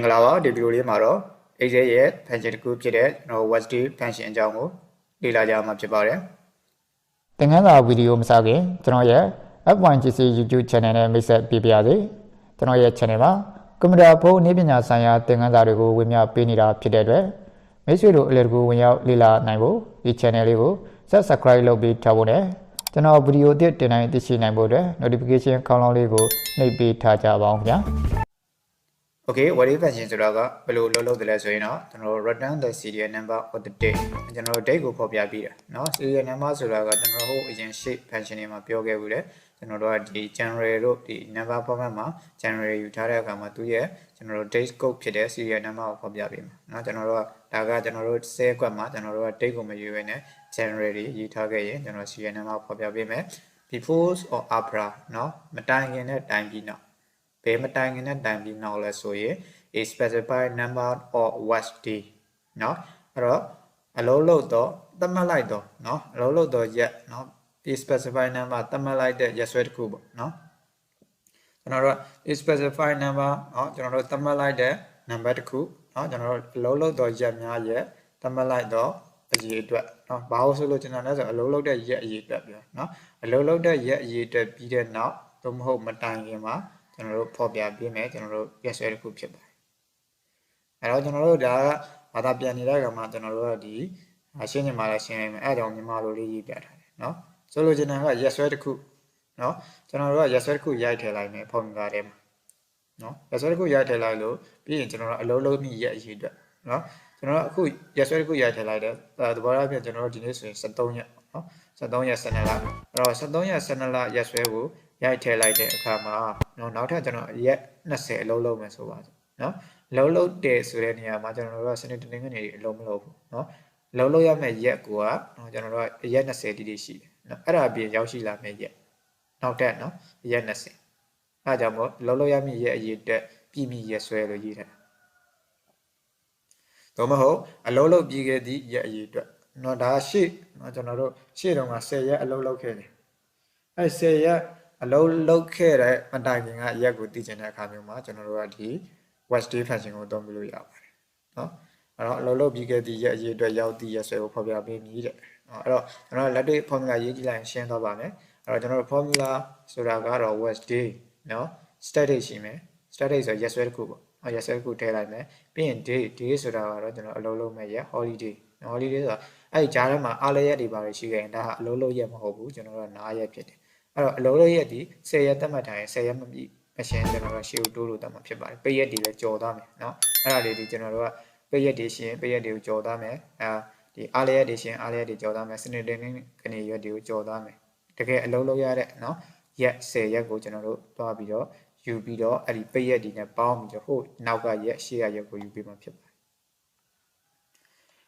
Mangalawa, the Beauty Maro, AJ, Pension Group Jede, no Workday function Jango, Lila Jam Jabare. သင်ခန်းစာဗီဒီယိုမစခင်ကျွန်တော်ရဲ့ F1GC YouTube channel နဲ့မိတ်ဆက်ပေးပါရစေကျွန်တော်ရဲ့ channel မှာကွန်ပျူတာဖုန်းနည်းပညာဆိုင်ရာသင်ခန်းစာတွေကိုဝင်ပြပေးနေတာဖြစ်တဲ့အတွက်မိတ်ဆွေတို့အလည်တကူဝင်ရောက်လေ့လာနိုင်ဖို့ဒီ channel လေးကို subscribe လုပ်ပြီးထားဖို့နဲ့ကျွန်တော်ဗီဒီယိုအသစ်တင်တိုင်းသိရှိနိုင်ဖို့အတွက် notification ခေါင်းလောင်းလေးကိုနှိပ်ပေးထားကြပါအောင်ခင်ဗျာ Okay, Workday function ဆိုတာကဘယ်လိုလုပ်လို့လဲဆိုရင်တော့ကျွန်တော် return the serial number of the day ကျွန်တော် date ကိုဖော်ပြပြီးတယ်เนาะ serial number ဆိုတာကကျွန်တော်ဟိုအရင် shape function တွေမှာပြောခဲ့ဘူးလေကျွန်တော်တို့ကဒီ January တို့ဒီ number format မှာ January ယူထားတဲ့အခါမှာသူရဲ့ကျွန်တော်တို့ date code ဖြစ်တဲ့ serial number ကိုဖော်ပြပေးမှာเนาะကျွန်တော်တို့ကဒါကကျွန်တော်တို့10ခွက်မှာကျွန်တော်တို့က date ကိုမယူဘဲနဲ့ January ယူထားခဲ့ရင်ကျွန်တော် serial number ကိုဖော်ပြပေးမယ် before or after เนาะမတိုင်ခင်နဲ့တိုင်ပြီးနောက်ဘယ်မတိုင်ခင်နဲ့တိုင်ပြီးနောက်လဲဆိုရင် a specified number or Workday เนาะအဲ့တော့အလုံးလို့တော့သတ်မှတ်လိုက်တော့เนาะအလုံးလို့တော့ရက်เนาะ a specified number သတ်မှတ်လိုက်တဲ့ရက်စွဲတစ်ခုပေါ့เนาะကျွန်တော်တို့ a specified number เนาะကျွန်တော်တို့သတ်မှတ်လိုက်တဲ့ number တစ်ခုเนาะကျွန်တော်တို့အလုံးလို့တော့ရက်များရက်သတ်မှတ်လိုက်တော့အရေးအတွက်เนาะဘာလို့ဆိုလို့ကျွန်တော်လည်းဆိုအလုံးလို့တဲ့ရက်အရေးအတွက်ပြောเนาะအလုံးလို့တဲ့ရက်အရေးအတွက်ပြီးတဲ့နောက်သို့မဟုတ်မတိုင်ခင်မှာကျွန်တော်တို့ဖော်ပြပေးမယ်ကျွန်တော်တို့ရက်စွဲတစ်ခုဖြစ်ပါတယ်အဲ့တော့ကျွန်တော်တို့ဒါကဘာသာပြန်နေတဲ့ကမှကျွန်တော်တို့ကဒီရှင်းနေမှာလည်းရှင်းနေမယ်အဲ့ကြောင့်မြန်မာလိုလေးရေးပြထားတယ်เนาะဆိုလိုချင်တာကရက်စွဲတစ်ခုเนาะကျွန်တော်တို့ကရက်စွဲတစ်ခုရိုက်ထည့်လိုက်မယ်ဖော်မြူလာထဲမှာเนาะရက်စွဲတစ်ခုရိုက်ထည့်လိုက်လို့ပြီးရင်ကျွန်တော်တို့အလုံးလုံးမိရက်အရေးအတွက်เนาะကျွန်တော်တို့အခုရက်စွဲတစ်ခုရိုက်ထည့်လိုက်တယ်သဘောထားပြန်ကျွန်တော်တို့ဒီနေ့ဆိုရင်73ရက်เนาะ73ရက်12လအဲ့တော့73ရက်12လရက်စွဲကိုရိုက်ထည့်လိုက်တဲ့အခါမှာနောက်ထပ်ကျွန်တော်ရက်20အလုံးလုံးမယ်ဆိုပါစို့เนาะလုံးလုံးတယ်ဆိုတဲ့နေရာမှာကျွန်တော်တို့ကစနစ်တနင်္ဂနွေအလုံးမလုံးဘူးเนาะလုံးလုံးရမယ့်ရက်ကိုကကျွန်တော်တို့ကရက်20တိတိရှိတယ်เนาะအဲ့ဒါအပြင်ရောက်ရှိလာမယ့်ရက်နောက်ထပ်เนาะရက်20အဲ့ကြောင့်မို့လုံးလုံးရမယ့်ရက်အရေးတက်ပြည်မိရက်ဆွဲလို့ရေးတယ်တော့မဟုတ်အလုံးလုံးပြီးခဲ့သည့်ရက်အရေးအတွက်เนาะဒါရှေ့เนาะကျွန်တော်တို့ရှေ့တုန်းက10ရက်အလုံးလုံးခဲ့တယ်အဲ့10ရက်အလုံးလုံးခဲ့တဲ့မတိုင်ခင်ကရက်ကိုသိချင်တဲ့အခါမျိုးမှာကျွန်တော်တို့ကဒီ Workday function ကိုသုံးလို့ရပါတယ်เนาะအဲ့တော့အလုံးလုံးပြီးခဲ့သည့်ရက်အရေးအတွက်ရောက်သည့်ရက်ဆွဲကိုဖော်ပြပေးမည်တဲ့အဲ့တော့ကျွန်တော်လက်တွေ့ formula ရေးကြည့်လိုက်ရင်ရှင်းသွားပါမယ်အဲ့တော့ကျွန်တော်တို့ formula ဆိုတာကတော့ Workday เนาะ static ရှိမယ် static ဆိုရက်ဆွဲတစ်ခုပေါ့ရက်ဆွဲတစ်ခုထည့်လိုက်မယ်ပြီးရင် day ဆိုတာကတော့ကျွန်တော်အလုံးလုံးမဲ့ရက် holiday holiday ဆိုတာအဲ့ဒီကြားထဲမှာအားလရက်တွေပါရှိခဲ့ရင်ဒါဟာအလုံးလုံးရက်မဟုတ်ဘူးကျွန်တော်တို့ကနားရက်ဖြစ်တယ်အဲ့တော့အလုံးလုံးရက်ဒီ10ရက်သတ်မှတ်ထားရင်10ရက်မပြည့်မရှင်းကျွန်တော်တို့ရှေ့ကိုတိုးလို့တတ်မှာဖြစ်ပါတယ်ပိတ်ရက်တွေလည်းကြော်သွားမယ်เนาะအဲ့ဒါလေးဒီကျွန်တော်တို့ကပိတ်ရက်တွေရှင်းပိတ်ရက်တွေကိုကြော်သွားမယ်ဒီအားလရက်တွေရှင်းအားလရက်တွေကြော်သွားမယ်စနစ်တင်ကနေရက်တွေကိုကြော်သွားမယ်တကယ်အလုံးလုံးရတဲ့เนาะရက်10ရက်ကိုကျွန်တော်တို့တွားပြီးတော့ယူပြီးတော့အဲ့ဒီပိတ်ရက်တွေနဲ့ပေါင်းပြီးတော့ဟိုနောက်ကရက်ရှေ့ကရက်ကိုယူပြီးမှဖြစ်ပါတယ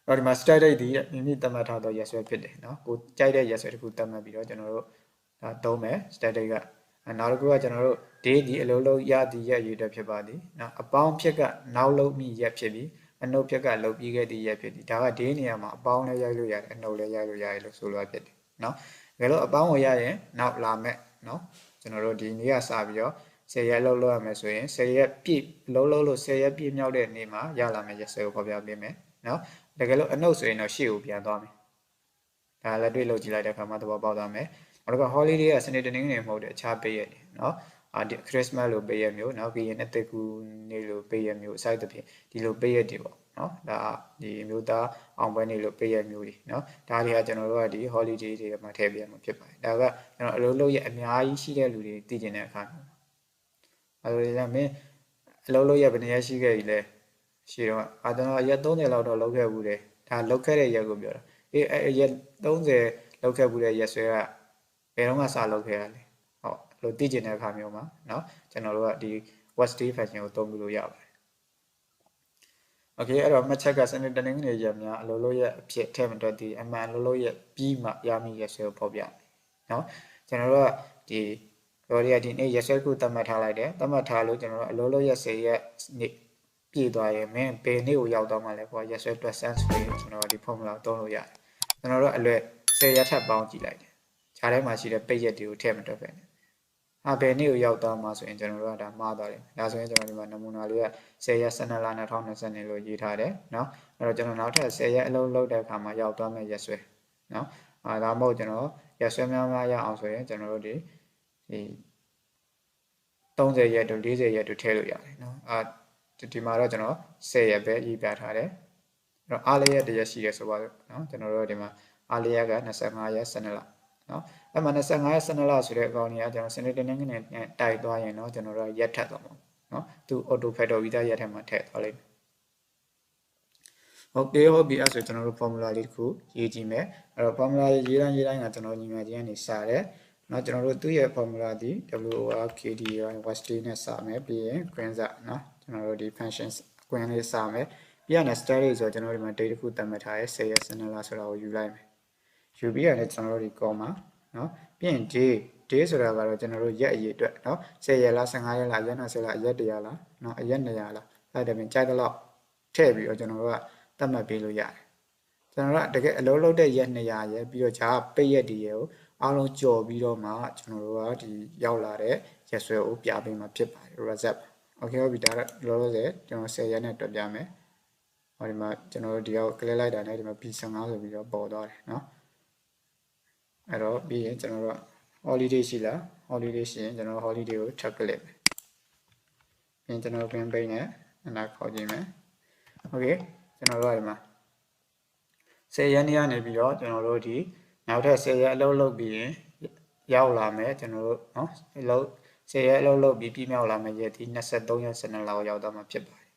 ်အဲ့ဒီမှာ start date ဒီမိမိသတ်မှတ်ထားသောရက်စွဲဖြစ်တယ်เนาะကိုကြိုက်တဲ့ရက်စွဲတစ်ခုသတ်မှတ်ပြီးတော့ကျွန်တော်တို့ဒါသုံးမယ် start date ကနောက်တစ်ခုကကျွန်တော်တို့ day ဒီအလုံးလုံးရသည့်ရက်ရွေးတက်ဖြစ်ပါသည်เนาะအပေါင်းဖြစ်ကနောက်လုံးမိရက်ဖြစ်ပြီးအနှုတ်ဖြစ်ကလုံပြီးခဲ့သည့်ရက်ဖြစ်သည်ဒါက day နေရာမှာအပေါင်းလည်းရိုက်လို့ရတယ်အနှုတ်လည်းရိုက်လို့ရတယ်လို့ဆိုလိုဖြစ်တယ်เนาะတကယ်လို့အပေါင်းကိုရရင်နောက်လာမဲ့เนาะကျွန်တော်တို့ဒီနေ့ကစပြီးတော့10ရက်လုံးရမယ်ဆိုရင်10ရက်ပြည့်လုံးလို့10ရက်ပြည့်မြောက်တဲ့နေ့မှာရလာမယ့်ရက်စွဲကိုဖော်ပြပေးမယ်เนาะတကယ်လို့အနှုတ်ဆိုရင်တော့ရှေ့ကိုပြန်သွားမယ်ဒါလည်းတွေ့လို့ကြည့်လိုက်တဲ့အခါမှာသဘောပေါက်သွားမယ်နောက်တစ်ခါ holiday ကစနေတနင်္ဂနွေမဟုတ်တဲ့အခြားပေးရက်တွေเนาะဒီ Christmas လို့ပေးရက်မျိုးနောက်ပြီးရင်အသက်ကူနေ့လို့ပေးရက်မျိုးအစသဖြင့်ဒီလိုပေးရက်တွေပေါ့เนาะဒါဒီမျိုးသားအောင်ပွဲနေ့လို့ပေးရက်မျိုးတွေเนาะဒါတွေကကျွန်တော်တို့ကဒီ holiday တွေမှာထည့်ပေးရမှာဖြစ်ပါတယ်ဒါကကျွန်တော်အလုံးလုံးရက်အများကြီးရှိတဲ့လူတွေသိကျင်တဲ့အခါမျိုးအဲလိုလည်းမင်းအလုံးလုံးရက်ဘယ်နှရက်ရှိခဲ့ပြီလဲရှိတော့ကျွန်တော်ရက်30လောက်တော့လောက်ခဲ့ဘူးတယ်ဒါလောက်ခဲ့တဲ့ရက်ကိုပြောတာရက်30လောက်ခဲ့ဘူးတဲ့ရက်ဆွဲကဘယ်တော့မှစလောက်ခဲ့ရလဲဟုတ်လို့သိကျင်တဲ့အခါမျိုးမှာเนาะကျွန်တော်တို့ကဒီ Workday function ကိုသုံးလို့ရပါတယ် Okay အဲ့တော့မှတ်ချက်ကစနစ်တနင်္ဂနွေရက်များအလုံးလုံးရက်အဖြစ်ထည့်မတွက်သေးအမှန်အလုံးလုံးရက်ပြီးမှရမည့်ရက်ဆွဲကိုဖော်ပြမယ်เนาะကျွန်တော်တို့ကဒီပြောရဒီနေ့ရက်ဆွဲကိုသတ်မှတ်ထားလိုက်တယ်သတ်မှတ်ထားလို့ကျွန်တော်တို့အလုံးလုံးရက်10ရက်နေ့ပြည့်သွားရင်မင်းဘယ်နေ့ကိုရောက်တော့မှလဲပေါ့ရက်ဆွဲတွက်ဆန်းဆိုရင်ကျွန်တော်ဒီ formula ကိုသုံးလို့ရတယ်ကျွန်တော်တို့အလွယ်10ရက်ထပ်ပေါင်းကြည့်လိုက်တယ်ခြားထဲမှာရှိတဲ့ပိတ်ရက်တွေကိုထည့်မတွက်ပဲနဲ့ ဘယ်နေ့ကိုရောက်သွားမှာဆိုရင်ကျွန်တော်တို့ကဒါမှားသွားတယ်ဒါဆိုရင်ကျွန်တော်ဒီမှာနမူနာလေးက10ရက်12လ2020လို့ရေးထားတယ်เนาะအဲ့တော့ကျွန်တော်နောက်ထပ်10ရက်အလုပ်လုပ်တဲ့အခါမှာရောက်သွားမယ်ရက်စွဲเนาะဒါမှမဟုတ်ကျွန်တော်ရက်စွဲများများရအောင်ဆိုရင်ကျွန်တော်တို့ဒီ30ရက်တို့40ရက်တို့ထည့်လို့ရတယ်เนาะဒီမှာတော့ကျွန်တော်10ရက်ပဲရေးပြထားတယ်အဲ့တော့အားလေးရက်တစ်ရက်ရှိတယ်ဆိုပါတော့เนาะကျွန်တော်တို့ဒီမှာအားလေးရက်က25ရက်12လเนาะအဲ့မှာ25ရက်12လဆိုတဲ့အကောင်ကြီးကကျွန်တော်စနေတနင်္ဂနွေနဲ့တိုက်သွားရင်เนาะကျွန်တော်တို့ရက်ထပ်သွားမှာเนาะသူ auto factor ပြီးသားရက်ထပ်မှာထည့်သွားလိမ့်မယ်ဟုတ်ပြီအဲ့ဆိုကျွန်တော်တို့ formula လေးတစ်ခုရေးကြည့်မယ်အဲ့တော့ formula ရေးတိုင်းကကျွန်တော်ညီမချင်းကနေစတယ်เนาะကျွန်တော်တို့သူ့ရဲ့ formula ဒီ workday Workday နဲ့စမယ်ပြီးရင် queens เนาะကျွန်တော်တို့ဒီ functions queen လေးစမယ်ပြီးရင် start လေးဆိုကျွန်တော်ဒီမှာ date တစ်ခုသတ်မှတ်ထားရဲ10ရက်12လဆိုတာကိုယူလိုက်မယ်ယူပြီးရတယ်ကျွန်တော်တို့ဒီ comma เนาะပြီးရင် day ဆိုတာကတော့ကျွန်တော်တို့ရက်အရေအတွက်เนาะ10ရက်လား15ရက်လားရက်20လားရက်100လားเนาะရက်200လားအဲ့ဒါပြင်ကြိုက်တဲ့လောက်ထည့်ပြီးတော့ကျွန်တော်တို့ကသတ်မှတ်ပေးလို့ရတယ်ကျွန်တော်တို့ကတကယ်အလုံးလုံးတဲ့ရက်200ရက်ပြီးတော့ဂျာပိတ်ရက်ဒီရက်ကိုအားလုံးကြော်ပြီးတော့မှကျွန်တော်တို့ကဒီရောက်လာတဲ့ရက်စွဲကိုပြပေးမှာဖြစ်ပါတယ် result okay ဟုတ်ပြီဒါတော့လောလောဆယ်ကျွန်တော်10ရက်နဲ့တွက်ပြမယ်ဟောဒီမှာကျွန်တော်တို့ဒီအောက် click လိုက်တာနဲ့ဒီမှာ B15 ဆိုပြီးတော့ပေါ်သွားတယ်เนาะအဲ့တော့ပြီးရင်ကျွန်တော်တို့ holiday ရှိလား holiday ရှိရင်ကျွန်တော် holiday ကို check လိုက်မယ်ပြီးရင်ကျွန်တော် green page နဲ့အနာခေါ်ကြည့်မယ် okay ကျွန်တော်တို့ဒီမှာ10ရက်နေ့ကနေပြီးတော့ကျွန်တော်တို့ဒီနောက်ထပ်10ရက်အလုပ်လုပ်ပြီးရင်ရောက်လာမယ်ကျွန်တော်တို့เนาะအလုပ်10ရက်အလုပ်လုပ်ပြီးပြည့်မြောက်လာမယ်ရက်ဒီ23ရက်12လရောက်တော့မှာဖြစ်ပါတယ်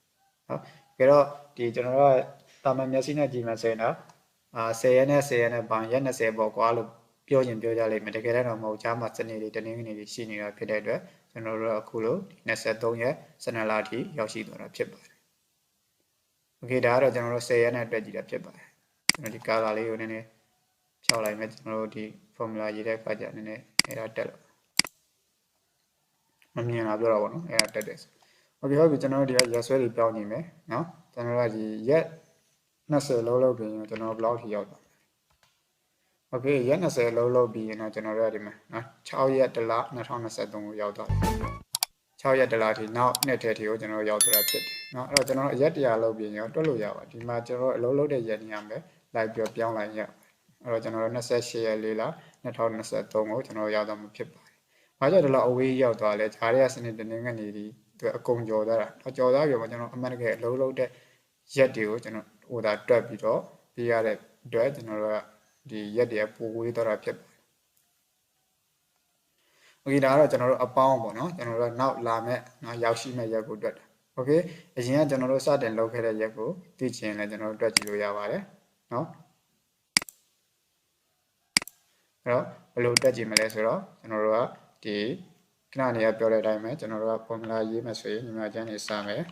เนาะကြတော့ဒီကျွန်တော်တို့ကတာမန်မျက်စိနဲ့ကြည့်မှဆိုရင်တော့10ရက်နဲ့10ရက်နဲ့ပေါင်းရက်20ပေါ့ကွာလို့ပြောရင်ပြောကြလိမ့်မယ်တကယ်တော့မဟုတ်ချားမှာစနေတွေတနင်္ဂနွေတွေရှိနေတာဖြစ်တဲ့အတွက်ကျွန်တော်တို့ကအခုလို့23ရက်12လအထိရောက်ရှိသွားတာဖြစ်ပါတယ်โอเคဒါကတော့ကျွန်တော်တို့10ရက်နဲ့တွက်ကြည့်တာဖြစ်ပါတယ်ကျွန်တော်ဒီ color လေးကိုနည်းနည်းဖြောက်လိုက်မယ်ကျွန်တော်တို့ဒီ formula ရေးတဲ့အခါကျနည်းနည်းအဲ့ဒါတက်လို့မမြင်လာပြောတာပေါ့နော်အဲ့ဒါတက်တယ်โอเคဟုတ်ပြီကျွန်တော်တို့ဒီရက်ဆွဲတွေပြောင်းနေမယ်เนาะကျွန်တော်တို့ကဒီရက်20လုံးလုံးပြင်ကျွန်တော် blog ထိရောက်သွားโอเคရက်20လုံးလုံးပြီးရင်တော့ကျွန်တော်တို့ကဒီမှာเนาะ6ရက်တလ2023ကိုရောက်သွားတယ်6ရက်တလထိနောက်နှစ်ထဲထိကိုကျွန်တော်ရောက်သွားတာဖြစ်တယ်เนาะအဲ့တော့ကျွန်တော်ရက်100လောက်ပြင်ရောတွက်လို့ရပါဒီမှာကျွန်တော်အလုံးလုံးတဲ့ရက်နေရမယ်လိုက်ပြီးပြောင်းလိုက်ရအဲ့တော့ကျွန်တော်တို့28ရက်လေးလား2023ကိုကျွန်တော်ရောက်တော့မှာဖြစ်ပါတယ်။ဘာကြောင့်ဒီလောက်အဝေးရောက်သွားလဲ။ဂျားရဲစနစ်တနင်္ဂနွေဒီသူအကုန်ကြော်သွားတာ။ကြော်သွားပြီးတော့ကျွန်တော်အမှန်တကယ်အလုံးလုံးတဲ့ရက်တွေကိုကျွန်တော်ဟိုဒါတွက်ပြီးတော့ပြရတဲ့အတွက်ကျွန်တော်တို့ကဒီရက်တွေပိုဝေးသွားတာဖြစ်ပါတယ်။ Okay ဒါကတော့ကျွန်တော်တို့အပေါင်းပေါ့နော်။ကျွန်တော်တို့နောက်လာမဲ့နော်ရောက်ရှိမဲ့ရက်ကိုတွက်တာ။ Okay အရင်ကကျွန်တော်တို့စတင်လုပ်ခဲ့တဲ့ရက်ကိုသိချင်လဲကျွန်တော်တို့တွက်ကြည့်လို့ရပါတယ်။နော်အဲ့တော့ဘယ်လိုတွက်ကြည့်မလဲဆိုတော့ကျွန်တော်တို့ကဒီခဏနေရပြောတဲ့အတိုင်းပဲကျွန်တော်တို့က formula ရေးမှဆိုရင်ညီမကျန်းနေစမယ်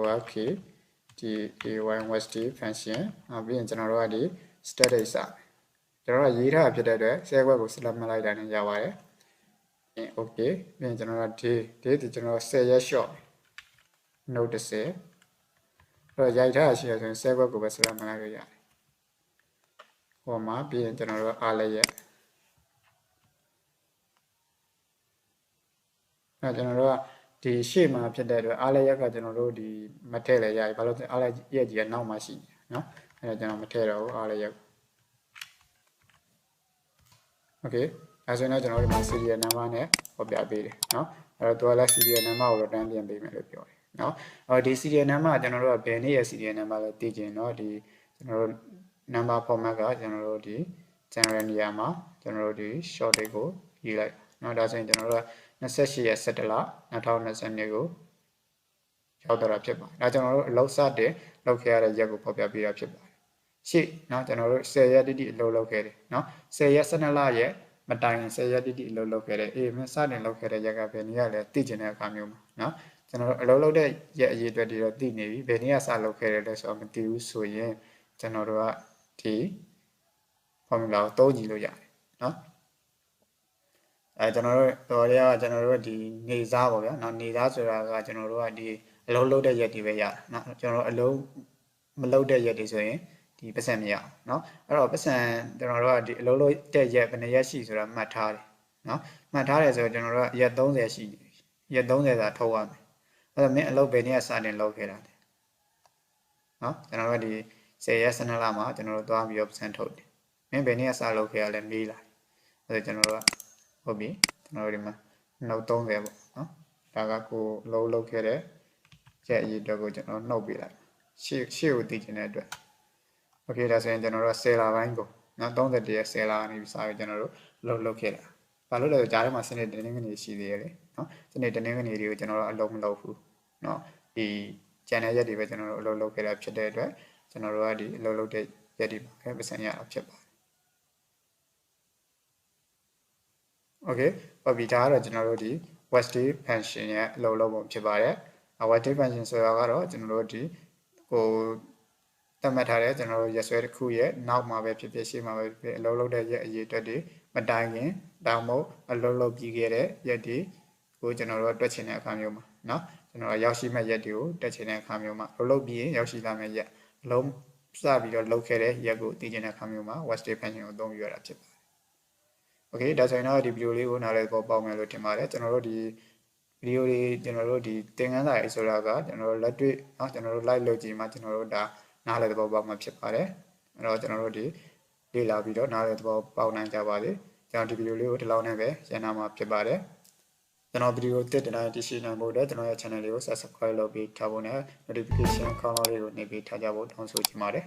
work di Workday function ပြီးရင်ကျွန်တော်တို့ကဒီ static စကျွန်တော်တို့ရေးထားဖြစ်တဲ့အတွက် share web ကို select မှတ်လိုက်တာနဲ့ရပါတယ်ပြီး okay ပြီးရင်ကျွန်တော်တို့ day ဒီကျွန်တော်10ရက် short note 10အဲ့တော့ရိုက်ထားရှိရဆိုရင် share web ကိုပဲ select မှတ်လိုက်လို့ရတယ်ဟောမှာပြီးရင်ကျွန်တော်တို့အားလည်းရက်အဲကျွန်တော်တို့ကဒီရှေ့မှာဖြစ်တဲ့အတွက်အားလည်းရက်ကကျွန်တော်တို့ဒီမထည့်လဲရပြီဘာလို့လဲအားလည်းရက်ကြီးကနောက်မှရှိနေเนาะအဲဒါကျွန်တော်မထည့်တော့ဘူးအားလည်းရက်โอเคအဲဆိုရင်တော့ကျွန်တော်တို့ဒီမှာ serial number နဲ့ဟောပြပေးတယ်เนาะအဲတော့သူကလည်း serial number ကိုတော့တန်းပြန်ပေးမယ်လို့ပြောတယ်เนาะအော်ဒီ serial number ကကျွန်တော်တို့ကဘယ်နေ့ရဲ့ serial number လဲသိချင်တော့ဒီကျွန်တော်တို့ number format ကကျွန်တော်တို့ဒီ general နေရာမှာကျွန်တော်တို့ဒီ short date ကိုရေးလိုက်เนาะဒါဆိုရင်ကျွန်တော်တို့က28ရက်17လ2022ကိုရောက်တော့တာဖြစ်ပါတယ်ဒါကျွန်တော်တို့အလုပ်စတင်လုပ်ခဲ့ရတဲ့ရက်ကိုဖော်ပြပေးတာဖြစ်ပါတယ်ရှေ့เนาะကျွန်တော်တို့10ရက်တိတိအလုပ်လုပ်ခဲ့တယ်เนาะ10ရက်12လရက်မတိုင်10ရက်တိတိအလုပ်လုပ်ခဲ့တယ်အေးမစတင်လုပ်ခဲ့တဲ့ရက်ကဘယ်နေ့ကလဲသိကျင်တဲ့အခါမျိုးမှာเนาะကျွန်တော်တို့အလုပ်လုပ်တဲ့ရက်အရေးအတွက်တွေတော့သိနေပြီဘယ်နေ့ကစလုပ်ခဲ့တယ်လဲဆိုတော့မသိဘူးဆိုရင်ကျွန်တော်တို့ကဒီ formula ကိုသုံးကြည့်လို့ရတယ်เนาะကျွန်တော်တို့တော်ရကကျွန်တော်တို့ဒီနေစားပေါ့ဗျာเนาะနေစားဆိုတာကကျွန်တော်တို့ကဒီအလုံးလုံးတဲ့ရက်တွေပဲရတာเนาะကျွန်တော်တို့အလုံးမလုံးတဲ့ရက်တွေဆိုရင်ဒီပတ်စံမရအောင်เนาะအဲ့တော့ပတ်စံကျွန်တော်တို့ကဒီအလုံးလုံးတဲ့ရက်ဘယ်နှရက်ရှိဆိုတာမှတ်ထားတယ် နော်မှတ်ထားတယ်ဆိုတော့ကျွန်တော်တို့ကရက်30ရှိနေပြီရက်30သာထုတ်ရမယ်အဲ့တော့မင်းအလုပ်ဘယ်နေ့ကစတင်လုပ်ခဲ့တာလဲနော်ကျွန်တော်တို့ဒီ10ရက်12လမှာကျွန်တော်တို့သွားပြီးတော့% ထုတ်တယ်မင်းဘယ်နေ့ကစလုပ်ခဲ့ရလဲမေးလာအဲ့တော့ကျွန်တော်တို့ကဟုတ်ပြီကျွန်တော်တို့ဒီမှာနှုတ်30ပေါ့နော်ဒါကကိုလုပ်ခဲ့တဲ့ချက်အရေးအတွက်ကိုကျွန်တော်နှုတ်ပေးလိုက်ရှေ့ကိုတည်ကျင်တဲ့အတွက်โอเคဒါဆိုရင်ကျွန်တော်တို့10လပိုင်းကိုနော်31ရက်10လကနေပြီးစပြီးကျွန်တော်တို့လုပ်ခဲ့တာဘာလို့လဲဆိုကြားထဲမှာစနစ်တင်းကနေရှိသေးတယ်လေနော်စနစ်တင်းကနေတွေကိုကျွန်တော်တို့အလုံးမလုပ်ဘူးနော်ဒီ channel ရက်တွေပဲကျွန်တော်တို့အလုပ်လုပ်ခဲ့တာဖြစ်တဲ့အတွက်ကျွန်တော်တို့ကဒီအလုပ်လုပ်တဲ့ရက်တွေမှာပဲပတ်စံရအောင်ဖြစ်ပါတယ်โอเคဟုတ်ပြီဒါကတော့ကျွန်တော်တို့ဒီ Workday function ရဲ့အလုပ်လုပ်ပုံဖြစ်ပါတယ် Workday function ဆိုတာကတော့ကျွန်တော်တို့ဒီဟိုသတ်မှတ်ထားတဲ့ကျွန်တော်တို့ရက်စွဲတစ်ခုရဲ့နောက်မှာပဲဖြစ်ဖြစ်ရှေ့မှာပဲဖြစ်ဖြစ်အလုပ်လုပ်တဲ့ရက်အရေးအတွက်တွေမတိုင်ခင်တောင်မို့အလုပ်လုပ်ပြီးခဲ့တဲ့ရက်တွေကိုကျွန်တော်တို့တွက်ချင်တဲ့အခါမျိုးမှာเนาะကျွန်တော်ရောက်ရှိမဲ့ရက်တွေကိုတွက်ချင်တဲ့အခါမျိုးမှာလုပ်ပြီးရင်ရောက်ရှိလာမဲ့ရက်အလုံးစပြီးတော့လုပ်ခဲ့တဲ့ရက်ကိုသိချင်တဲ့အခါမျိုးမှာ Workday function ကိုအသုံးပြုရတာဖြစ်ပါတယ်โอเคဒါဆိုရင်တော့ဒီဗီဒီယိုလေးကိုနားလည်ပေါ်ပေါက်မယ်လို့ထင်ပါတယ်ကျွန်တော်တို့ဒီဗီဒီယိုလေးကျွန်တော်တို့ဒီသင်ခန်းစာရေးဆိုတာကကျွန်တော်တို့လက်တွေ့เนาะကျွန်တော်တို့ live လုပ်ကြည့်မှကျွန်တော်တို့ဒါနားလည်ပေါ်ပေါက်မှာဖြစ်ပါတယ်အဲ့တော့ကျွန်တော်တို့ဒီလေ့လာပြီးတော့နားလည်ပေါ်ပေါက်နိုင်ကြပါစေကျွန်တော်ဒီဗီဒီယိုလေးကိုဒီလောက်နဲ့ပဲရန်နာမှာဖြစ်ပါတယ်ကျွန်တော်ဗီဒီယိုတစ်တတိုင်းတရှိနိုင်ဖို့အတွက်ကျွန်တော်ရဲ့ channel လေးကို subscribe လုပ်ပြီးထားဖို့နဲ့ notification ခေါင်းလေးကိုနှိပ်ပြီးထားကြဖို့တောင်းဆိုချင်ပါတယ်